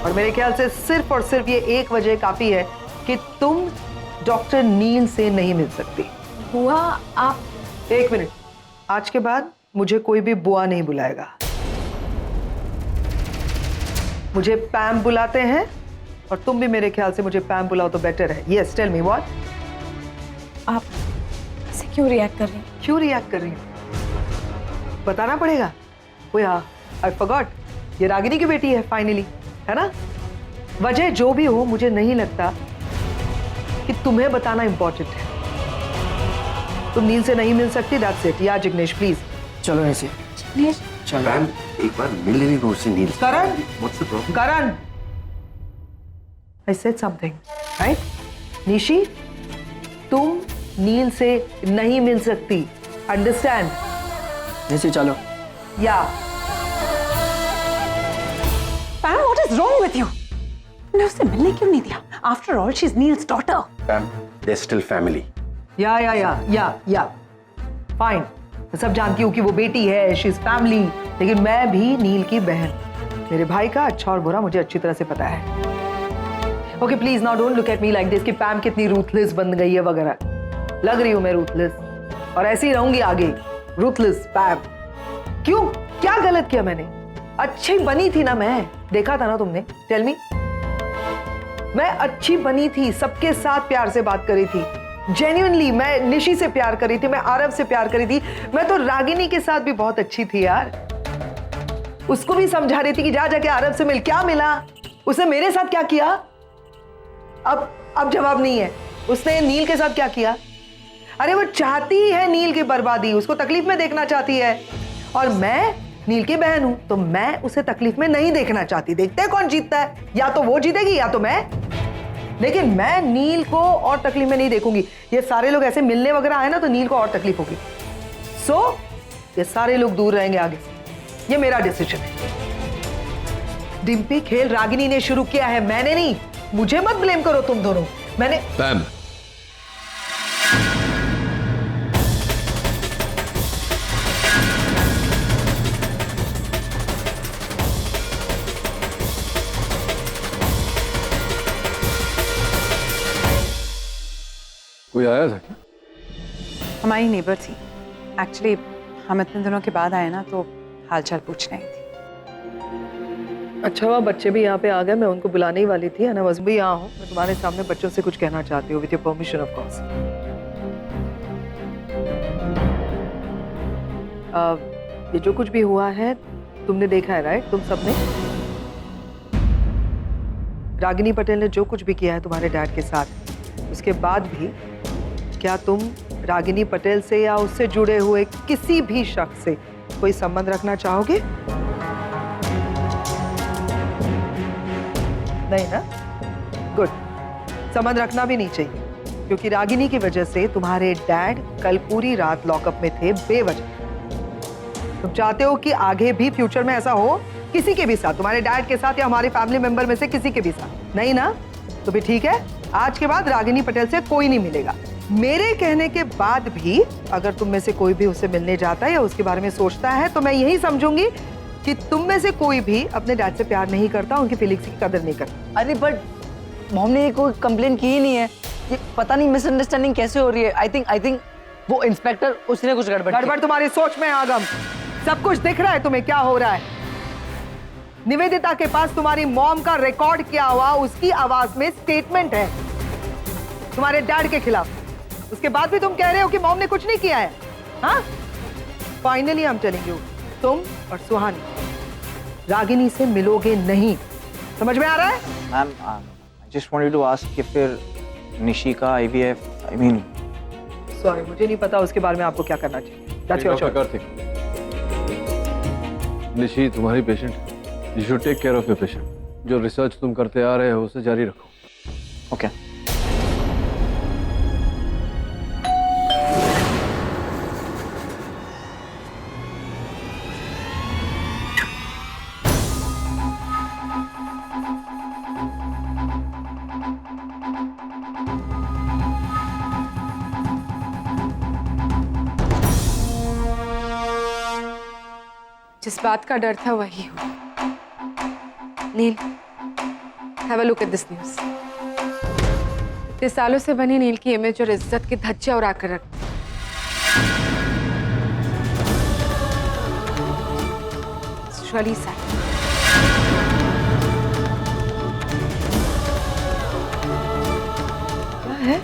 और मेरे ख्याल से सिर्फ और सिर्फ ये एक वजह काफी है कि तुम डॉक्टर नील से नहीं मिल सकती। बुआ, आप एक मिनट, आज के बाद मुझे कोई भी बुआ नहीं बुलाएगा। मुझे पैम बुलाते हैं और तुम भी मेरे ख्याल से मुझे पैम बुलाओ तो बेटर है। Yes, tell me what. आप ऐसे क्यों रिएक्ट कर रही हैं? क्यों रिएक्ट कर रही हूँ बताना पड़ेगा। ओ यार, आई फॉरगॉट, ये रागिनी की बेटी है फाइनली, है ना? वजह जो भी हो, मुझे नहीं लगता कि तुम्हें बताना इंपॉर्टेंट है। तुम नील से नहीं मिल सकती, दैट्स इट। या जिग्नेश प्लीज चलो ऐसे। जिग्नेश, मैम एक बार मिल लेने दो उससे Neel. Karan, what's the problem? Karan, I said something, right? Nishi, तुम नील से नहीं मिल सकती, अंडरस्टैंड? ऐसे चलो। Yeah Pam, what is wrong with you? ने उससे मिलने क्यों नहीं दिया? After all she is Neel's daughter. Ma'am, they still family. Yeah fine, मैं सब जानती हूँ कि वो बेटी है, शी इज फैमिली, लेकिन मैं भी नील की बहन। मेरे भाई का अच्छा और बुरा मुझे अच्छी तरह से पता है। Okay please now don't look at me like this कि पैम कितनी रूथलेस बन गई है वगैरह। लग रही हूँ मैं रूथलेस और ऐसी ही रहूंगी आगे, रूथलेस पैम। क्यों? क्या गलत किया मैंने? अच्छी बनी थी ना मैं, देखा था ना तुमने? Tell me. मैं अच्छी बनी थी, सबके साथ प्यार से बात करी थी, जेन्युइनली। मैं निशी से प्यार करी थी, मैं आरव से प्यार करी थी, मैं तो रागिनी के साथ भी बहुत अच्छी थी यार। उसको भी समझा रही थी कि जा जाके आरव से मिल। क्या मिला? उसने मेरे साथ क्या किया? अब जवाब नहीं है। उसने नील के साथ क्या किया? अरे वो चाहती है नील की बर्बादी, उसको तकलीफ में देखना चाहती है, और मैं नील की बहन हूं तो मैं उसे तकलीफ में नहीं देखना चाहती। देखते हैं कौन जीतता है, या तो वो जीतेगी या तो मैं। लेकिन मैं नील को और तकलीफ में नहीं देखूंगी। ये सारे लोग ऐसे मिलने वगैरह आए ना तो नील को और तकलीफ होगी। सो ये सारे लोग दूर रहेंगे आगे से, ये मेरा डिसीजन है। डिम्पी, खेल रागिनी ने शुरू किया है, मैंने नहीं। मुझे मत ब्लेम करो तुम दोनों। मैंने पैम, कोई आया था क्या? हमारी नेबर थी। एक्चुअली हम इतने दिनों के बाद आए ना, तो हालचाल पूछने आई थी। अच्छा हुआ बच्चे भी यहाँ पे आ गए, मैं उनको बुलाने ही वाली थी। अनवज भी यहाँ हूँ, मैं तुम्हारे सामने बच्चों से कुछ कहना चाहती हूँ, with your permission of course. ये जो कुछ भी हुआ है तुमने देखा है, राइट? तुम सबने। रागिनी पटेल ने जो कुछ भी किया है तुम्हारे डैड के साथ, उसके बाद भी क्या तुम रागिनी पटेल से या उससे जुड़े हुए किसी भी शख्स से कोई संबंध रखना चाहोगे? नहीं ना? गुड। संबंध रखना भी नहीं चाहिए, क्योंकि रागिनी की वजह से तुम्हारे डैड कल पूरी रात लॉकअप में थे बेवजह। तुम चाहते हो कि आगे भी फ्यूचर में ऐसा हो किसी के भी साथ, तुम्हारे डैड के साथ या हमारे फैमिली मेंबर में से किसी के भी साथ? नहीं ना? तो भी ठीक है, आज के बाद रागिनी पटेल से कोई नहीं मिलेगा। मेरे कहने के बाद भी अगर तुम में से कोई भी उससे मिलने जाता है या उसके बारे में सोचता है तो मैं यही समझूंगी कि तुम में से कोई भी अपने डैड से प्यार नहीं करता, उनकी फीलिंग्स की कदर नहीं करता। अरे बट मॉम ने कोई कंप्लेन की ही नहीं है, ये पता नहीं मिसअंडरस्टैंडिंग कैसे हो रही है। आई थिंक वो इंस्पेक्टर उसने कुछ गड़बड़ तुम्हारी सोच में आगम, सब कुछ दिख रहा है तुम्हें क्या हो रहा है। निवेदिता के पास तुम्हारी मॉम का रिकॉर्ड किया हुआ उसकी आवाज में स्टेटमेंट है तुम्हारे डैड के खिलाफ। उसके बाद भी तुम कह रहे हो कि मॉम ने कुछ नहीं किया है। हाँ, finally I am telling you, तुम और सुहानी रागिनी से मिलोगे नहीं। समझ में आ रहा है? Ma'am, I just wanted to ask कि फिर Nishika IVF, I mean sorry, मुझे नहीं पता उसके बारे में आपको क्या करना चाहिए। That's your choice. Kartik, Nishi तुम्हारी patient, you should take care of your patient. जो रिसर्च तुम करते आ रहे हो उसे जारी रखो। ओके। जिस बात का डर था वही हुआ। Neel, have a look at this news. इतने सालों से बनी नील की इमेज और इज्जत की धज्जियां उड़ा कर रख दी। It's really sad. क्या है?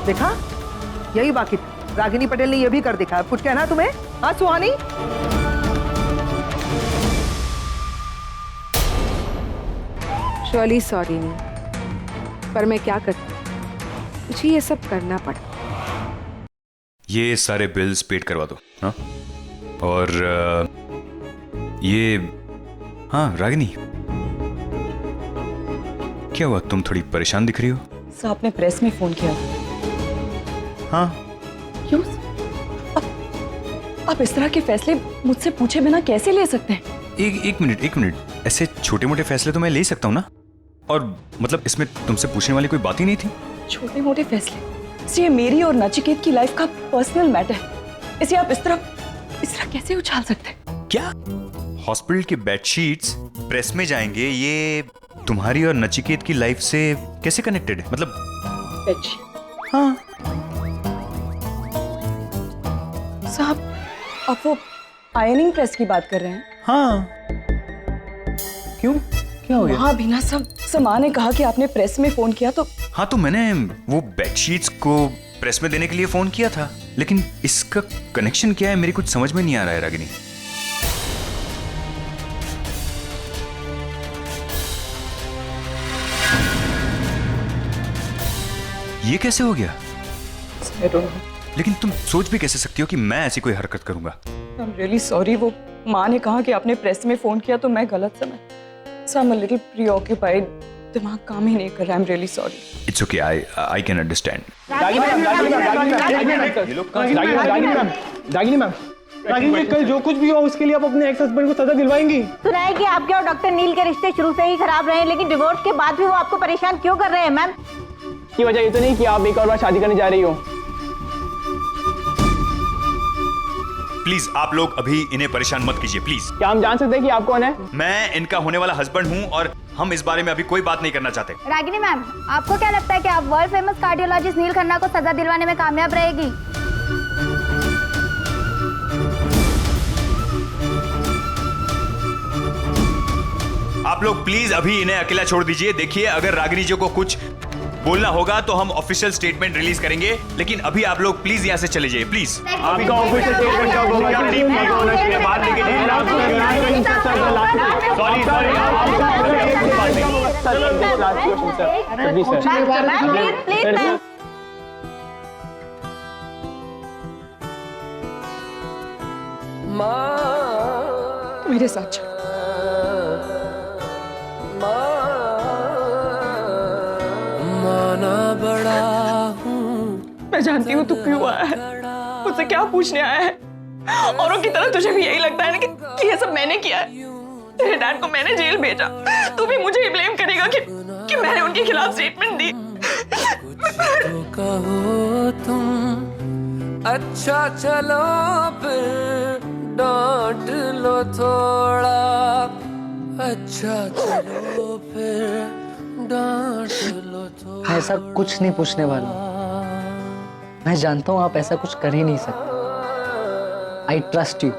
देखा, यही बाकी था। रागिनी पटेल ने यह भी कर दिखाया। कुछ कहना तुम्हें? हाँ सुहानी? Surely sorry नील, पर मैं क्या करती, मुझे ये सब करना पड़ा। ये सारे बिल्स पेड करवा दो। हाँ, और ये, हाँ रागिनी, क्या हुआ? तुम थोड़ी परेशान दिख रही हो। सर, आपने प्रेस में फोन किया। हाँ। क्यों? आप इस तरह के फैसले मुझसे पूछे बिना कैसे ले सकते हैं? एक मिनट, ऐसे छोटे मोटे फैसले तो मैं ले ही सकता हूँ ना। और मतलब इसमें तुमसे पूछने वाली कोई बात ही नहीं थी। छोटे मोटे फैसले? सर, ये मेरी और नचिकेत की लाइफ का पर्सनल मैटर है, इसे आप इस तरह कैसे उछाल सकते हैं? क्या हॉस्पिटल के बेडशीट्स प्रेस में जाएंगे, ये तुम्हारी और नचिकेत की लाइफ से कैसे कनेक्टेड है? मतलब बेडशीट? हाँ साहब, आप वो आयरनिंग प्रेस की बात कर रहे हैं? हाँ। क्यों, क्या हो गया? वहाँ भी ना सब माँ ने कहा कि आपने प्रेस में फोन किया तो। हाँ, तो मैंने वो बेडशीट्स को प्रेस में देने के लिए फोन किया था, लेकिन इसका कनेक्शन क्या है मेरी कुछ समझ में नहीं आ रहा है रागिनी। ये कैसे हो गया? लेकिन तुम सोच भी कैसे सकती हो कि मैं ऐसी कोई हरकत करूंगा? I'm really sorry, वो माँ ने कहा कि आपने प्रेस में फोन किया तो मैं गलत समझ। So I'm a little preoccupied, दिमाग काम ही नहीं कर रहा। I'm really sorry. It's okay, I can understand. Ragini, कल जो कुछ भी हो उसके लिए आप अपने एक्स हस्बैंड को सजा दिलवाएंगी? सुना है कि आपके और डॉक्टर नील के रिश्ते शुरू से ही खराब रहे, लेकिन डिवोर्स के बाद भी वो आपको परेशान क्यों कर रहे हैं मैम? की वजह ये तो नहीं कि आप एक और बार शादी करने जा रही हो। प्लीज आप लोग अभी इन्हें परेशान मत कीजिए, प्लीज। क्या हम जान सकते हैं कि आप कौन है? मैं इनका होने वाला हस्बैंड हूँ और हम इस बारे में अभी कोई बात नहीं करना चाहते। रागिनी मैम, आपको क्या लगता है कि आप वर्ल्ड फेमस कार्डियोलॉजिस्ट नील खन्ना को सजा दिलवाने में कामयाब रहेगी? आप लोग प्लीज अभी इन्हें अकेला छोड़ दीजिए। देखिए, अगर रागिनी जी को कुछ बोलना होगा तो हम ऑफिशियल स्टेटमेंट रिलीज करेंगे, लेकिन अभी आप लोग प्लीज यहाँ से चले जाइए, प्लीज। आपका ऑफिशियल स्टेटमेंट कब होगा? क्या टीम का होना चाहिए? बात लेके सॉरी। मेरे साथ चल। माना बड़ा मैं जानती हूँ तू क्यों आया है, मुझसे क्या पूछने आया है। औरों की तरह तुझे भी यही लगता है ना कि ये सब मैंने किया है। तेरे डैड को मैंने जेल भेजा, तू भी मुझे ही ब्लेम करेगा कि मैंने उनके खिलाफ स्टेटमेंट दी। तो कहो तुम अच्छा चलो फिर डांट लो थोड़ा, अच्छा चलो फिर डांट लो थोड़ा। ऐसा कुछ नहीं पूछने वाला, मैं जानता हूं आप ऐसा कुछ कर ही नहीं सकते। I trust you.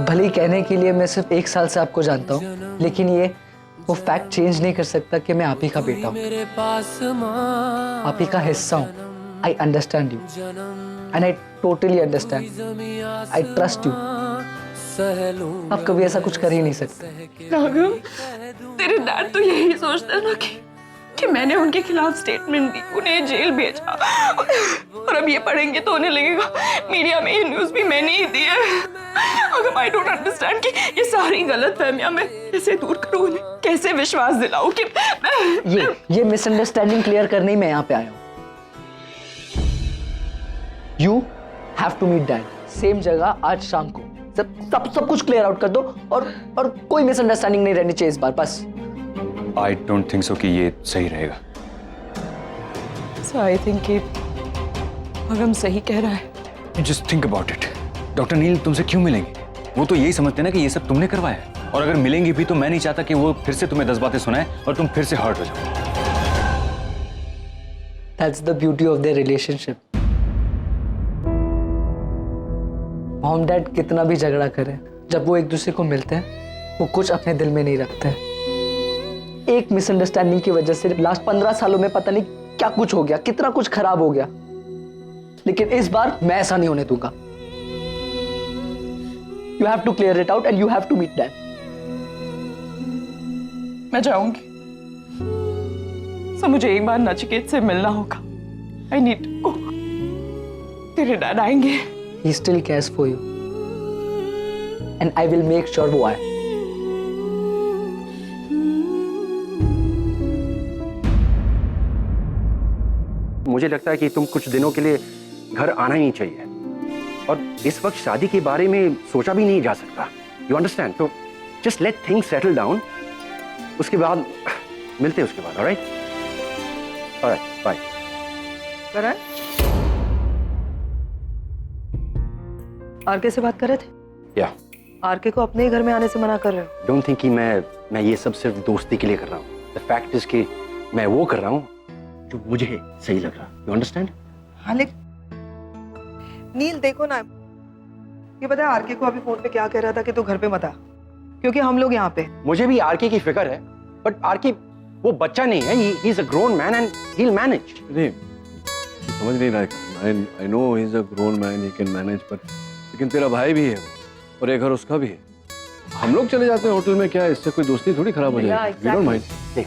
भले ही कहने के लिए मैं सिर्फ 1 साल से आपको जानता हूं, लेकिन ये वो फैक्ट चेंज नहीं कर सकता कि मैं आप ही का बेटा हूं, आप ही का हिस्सा हूं। I understand you and I totally understand. I trust you. आप कभी ऐसा कुछ कर ही नहीं सकते। राघव, तेरे डैड तो यही सोचते ना कि मैंने उनके खिलाफ स्टेटमेंट दी, उन्हें जेल भेजा, और अब ये पढ़ेंगे तो उन्हें लगेगा मीडिया में ये न्यूज़ भी मैंने ही दी है। अगर आई डोंट अंडरस्टैंड कि ये सारी गलतफहमियां मैं कैसे दूर करूं, उन्हें कैसे विश्वास दिलाऊं कि ये मिसअंडरस्टैंडिंग क्लियर करने ही मैं यहाँ पे आया हूँ। You have to meet dad, same जगह आज शाम को। सब कुछ क्लियर आउट कर दो और कोई मिसअंडरस्टैंडिंग नहीं रहनी चाहिए इस बार, बस। आई डोंट थिंक सो कि ये सही रहेगा। So I think कि अगम सही कह रहा है। Just think about it. Doctor Neel तुमसे क्यों मिलेंगे? वो तो यही समझते हैं ना कि ये सब तुमने करवाया है, और अगर मिलेंगे भी तो मैं नहीं चाहता कि वो फिर से तुम्हें 10 बातें सुनाए और तुम फिर से हर्ट हो जाओ। That's the beauty of their relationship. Mom dad कितना भी झगड़ा करें, जब वो एक दूसरे को मिलते हैं वो कुछ अपने दिल में नहीं रखते हैं। एक मिसअंडरस्टैंडिंग की वजह से लास्ट 15 सालों में पता नहीं क्या कुछ हो गया, कितना कुछ खराब हो गया, लेकिन इस बार मैं ऐसा नहीं होने दूंगा। You have to clear it out and you have to meet dad. मैं जाऊंगी, सो मुझे एक बार नचिकेत से मिलना होगा। I need to go. तेरे डैड आएंगे। He still cares for you, and I will make sure वो आए। मुझे लगता है कि तुम कुछ दिनों के लिए घर आना ही नहीं चाहिए, और इस वक्त शादी के बारे में सोचा भी नहीं जा सकता। You understand? तो just let things settle down, उसके बाद मिलते हैं उसके बाद। Alright bye. करण, आरके से बात कर रहे थे? या आरके को अपने ही घर में आने से मना कर रहे हो? डोंट थिंक कि मैं ये सब सिर्फ दोस्ती के लिए कर रहा हूँ। द फैक्ट इज कि मैं वो कर रहा हूँ जो मुझे सही लग रहा। You understand? हाँ, लेकिन नील देखो ना, ये पता है आरके को अभी फोन पे क्या कह रहा था कि तू घर पे मत आ, क्योंकि हम लोग यहाँ पे। मुझे भी आरके की फिक्र है, बट आरके वो बच्चा नहीं है, he is a grown man and he will manage. नहीं समझ नहीं रहा। I know he is a grown man, he can manage, but लेकिन तेरा भाई भी है और एक घर उसका भी है। हम लोग चले जाते हैं होटल में, क्या इससे कोई दोस्ती थोड़ी खराब हो जाएगी? We don't mind. देख,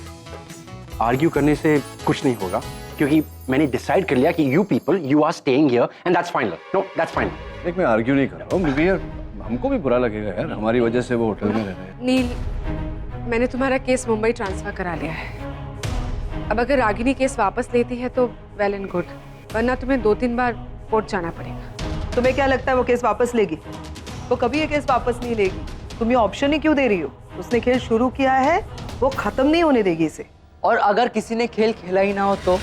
आर्ग्यू करने से कुछ नहीं होगा, क्योंकि मैंने डिसाइड कर लिया कि you people you are staying here and that's fine. No that's fine. देख, मैं आर्ग्यू नहीं कर रहा हूँ, यार हमको भी बुरा लगेगा यार, हमारी वजह से वो होटल में रह रहे हैं। नील, मैंने तुम्हारा केस मुंबई ट्रांसफर करा लिया है। अब अगर रागिनी केस वापस लेती है तो वेल एंड गुड, वरना तुम्हें 2-3 बार कोर्ट जाना पड़ेगा। तुम्हें क्या लगता है वो केस वापस लेगी? वो कभी ये केस वापस नहीं लेगी। तुम ये ऑप्शन ही क्यों दे रही हो? उसने खेल शुरू किया है, वो खत्म नहीं होने देगी इसे। और अगर किसी ने खेल खेला ही ना हो तो